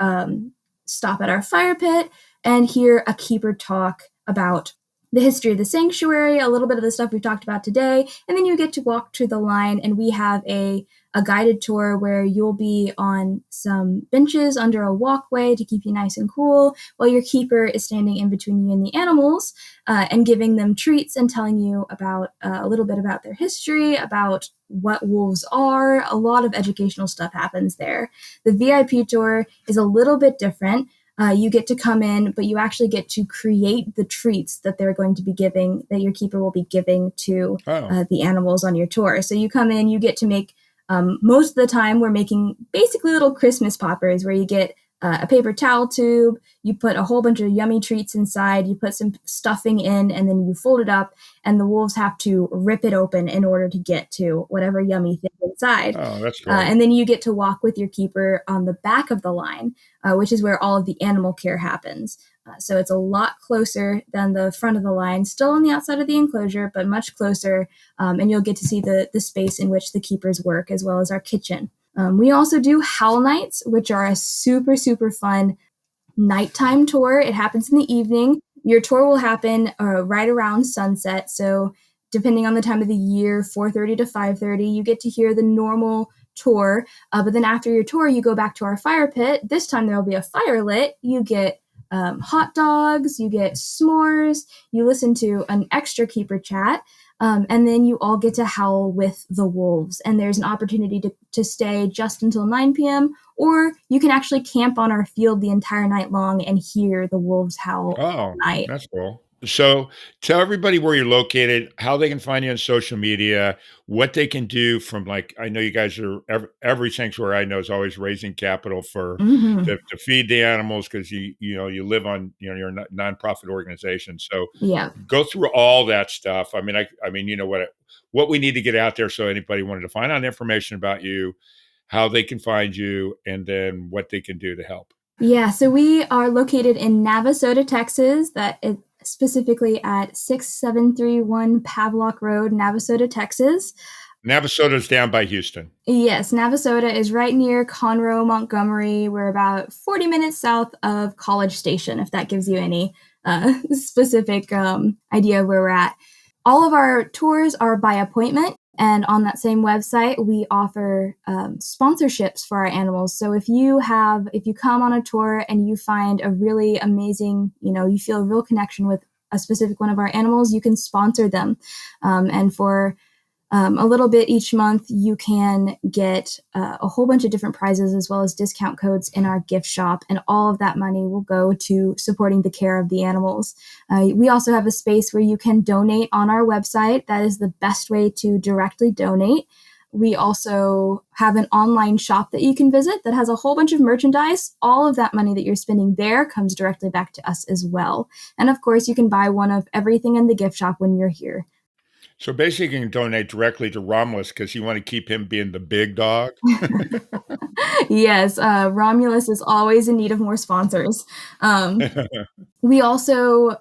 stop at our fire pit and hear a keeper talk about the history of the sanctuary, a little bit of the stuff we've talked about today, and then you get to walk to the line, and we have a guided tour where you'll be on some benches under a walkway to keep you nice and cool while your keeper is standing in between you and the animals and giving them treats and telling you about a little bit about their history, about what wolves are. A lot of educational stuff happens there. The VIP tour is a little bit different. You get to come in, but you actually get to create the treats that they're going to be giving, that your keeper will be giving to the animals on your tour. So you come in, you get to make, most of the time we're making basically little Christmas poppers where you get a paper towel tube, you put a whole bunch of yummy treats inside, you put some stuffing in, and then you fold it up, and the wolves have to rip it open in order to get to whatever yummy thing inside. Oh, that's cool. And then you get to walk with your keeper on the back of the line, which is where all of the animal care happens. So it's a lot closer than the front of the line, still on the outside of the enclosure, but much closer. And you'll get to see the space in which the keepers work, as well as our kitchen. We also do howl nights, which are a super, super fun nighttime tour. It happens in the evening. Your tour will happen right around sunset. So depending on the time of the year, 4:30 to 5:30, you get to hear the normal tour. But then after your tour, you go back to our fire pit. This time there will be a fire lit. You get hot dogs, you get s'mores, you listen to an extra keeper chat, and then you all get to howl with the wolves. And there's an opportunity to stay just until 9 p.m., or you can actually camp on our field the entire night long and hear the wolves howl all Oh, night. that's cool. So tell everybody where you're located, how they can find you on social media, what they can do from like, I know you guys are every sanctuary I know is always raising capital for Mm-hmm. to feed the animals because you live on you're a nonprofit organization. So Yeah. go through all that stuff. I mean, what we need to get out there so anybody wanted to find out information about you, how they can find you, and then what they can do to help. Yeah, so we are located in Navasota, Texas. That is specifically at 6731 Pavlock Road, Navasota, Texas. Navasota's down by Houston. Yes, Navasota is right near Conroe, Montgomery. We're about 40 minutes south of College Station, if that gives you any specific idea of where we're at. All of our tours are by appointment. And on that same website, we offer sponsorships for our animals. So if you come on a tour and you find a really amazing, you feel a real connection with a specific one of our animals, you can sponsor them. And for a little bit each month, you can get a whole bunch of different prizes as well as discount codes in our gift shop. And all of that money will go to supporting the care of the animals. We also have a space where you can donate on our website. That is the best way to directly donate. We also have an online shop that you can visit that has a whole bunch of merchandise. All of that money that you're spending there comes directly back to us as well. And of course, you can buy one of everything in the gift shop when you're here. So basically, you can donate directly to Romulus because you want to keep him being the big dog. Yes, Romulus is always in need of more sponsors. We also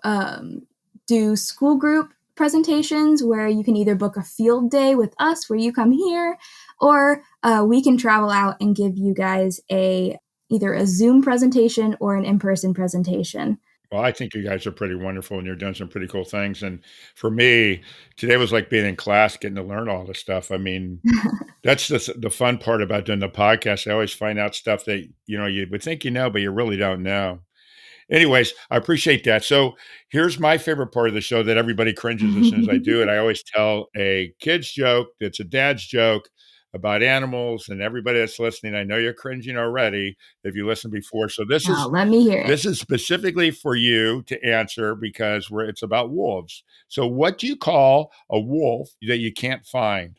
do school group presentations where you can either book a field day with us where you come here, or we can travel out and give you guys either a Zoom presentation or an in-person presentation. Well, I think you guys are pretty wonderful and you're doing some pretty cool things. And for me, today was like being in class, getting to learn all this stuff. I mean, that's the fun part about doing the podcast. I always find out stuff that, you would think but you really don't know. Anyways, I appreciate that. So here's my favorite part of the show that everybody cringes as soon as I do it. I always tell a kid's joke that's a dad's joke about animals, and everybody that's listening, I know you're cringing already if you listened before. So Oh, let me hear it. this is specifically for you to answer because it's about wolves. So what do you call a wolf that you can't find?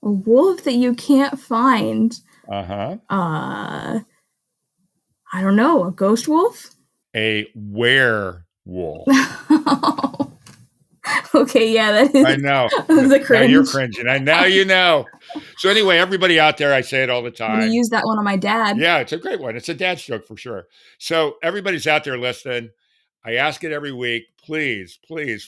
A wolf that you can't find? Uh-huh. I don't know. A ghost wolf? A werewolf. Okay, yeah, that is I know. the cringe. Now you're cringing. Now you know. So anyway, everybody out there, I say it all the I'm time. gonna use that one on my dad. Yeah, it's a great one. It's a dad's joke for sure. So everybody's out there listening. I ask it every week. Please,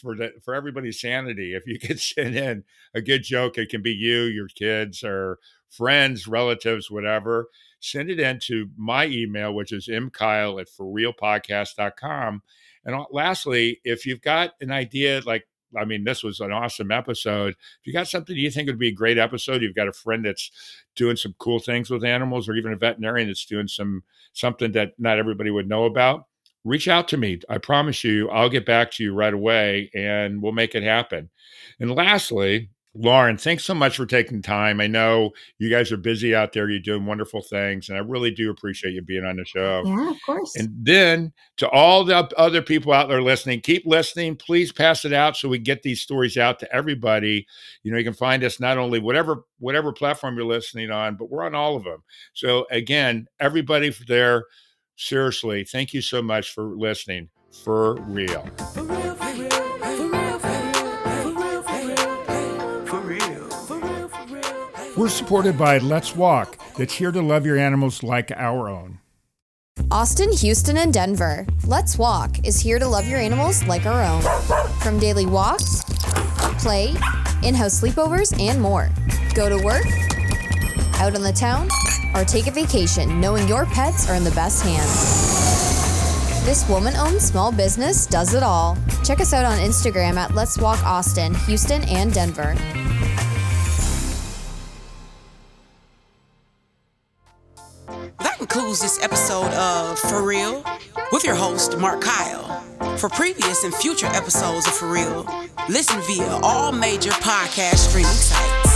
for everybody's sanity, if you could send in a good joke, it can be you, your kids, or friends, relatives, whatever. Send it in to my email, which is mkyle@forrealpodcast.com. And lastly, if you've got an idea, this was an awesome episode. If you got something you think would be a great episode, you've got a friend that's doing some cool things with animals, or even a veterinarian that's doing something that not everybody would know about, reach out to me. I promise you, I'll get back to you right away and we'll make it happen. And lastly, Lauren, thanks so much for taking time. I know you guys are busy out there. You're doing wonderful things, and I really do appreciate you being on the show. Yeah, of course. And then to all the other people out there listening, keep listening. Please pass it out so we get these stories out to everybody. You can find us not only whatever platform you're listening on, but we're on all of them. So again, everybody there, seriously, thank you so much for listening. For real. For real, for real, for real, for real, for real, for real, for real, for real. We're supported by Let's Walk, that's here to love your animals like our own. Austin, Houston, and Denver. Let's Walk is here to love your animals like our own. From daily walks, play, in-house sleepovers, and more. Go to work, out on the town, or take a vacation knowing your pets are in the best hands. This woman-owned small business does it all. Check us out on Instagram at Let's Walk Austin, Houston, and Denver. That concludes this episode of For Real with your host, Mark Kyle. For previous and future episodes of For Real, listen via all major podcast streaming sites.